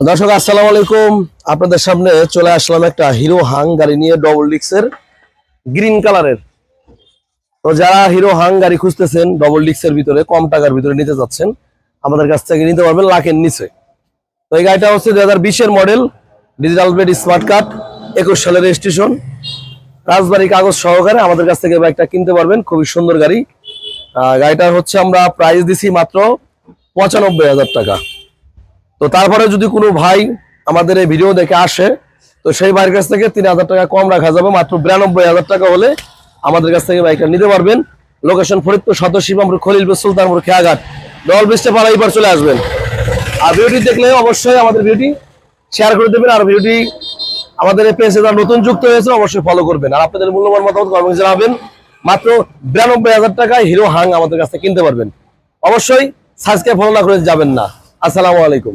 দর্শক আসসালামু আলাইকুম, আপনাদের সামনে চলে আসলাম একটা হিরো হাং গাড়ি নিয়ে, ডবল ডিক্সের গ্রিন কালারের। তো যারা হিরো হাং গাড়ি খুঁজতেছেন ডবল ডিক্সের ভিতরে কম টাকার ভিতরে নিতে যাচ্ছেন, আমাদের কাছ থেকে নিতে পারবেন লাখের নিচে। তো এই গাড়িটা হচ্ছে 2020-এর model, digital plate, smart card, 21 সালের রেজিস্ট্রেশন, রাজবাড়ী কাগজ সহকারে আমাদের কাছ থেকে বাইকটা কিনতে পারবেন। খুবই সুন্দর গাড়ি। গাড়িটা হচ্ছে আমরা প্রাইস দিছি মাত্র 95,000 টাকা। তো তারপরে যদি কোনো ভাই আমাদের এই ভিডিও দেখে আসে, তো সেই ভাইয়ের কাছ থেকে 3,000 টাকা কম রাখা যাবে। মাত্র 92,000 টাকা হলে আমাদের কাছ থেকে বাইকটা নিতে পারবেন। লোকেশন ফরিদপুর সদর, শিবপুর, খলিলপুর, সুলতানপুর, খেয়াঘাট, ডবল ব্রিজটা পাড়া এইবার চলে আসবেন। আর ভিডিওটি দেখলে অবশ্যই আমাদের ভিডিওটি শেয়ার করে দেবেন। আর ভিডিওটি আমাদের এই পেজে যারা নতুন যুক্ত হয়েছে অবশ্যই ফলো করবেন। আর আপনাদের মূল্যবান মতামত কমেন্টে জানাবেন। মাত্র 92,000 টাকায় হিরো হাং আমাদের কাছ থেকে কিনতে পারবেন। অবশ্যই সাবস্ক্রাইব ফলো না করে যাবেন না। আসসালামু আলাইকুম।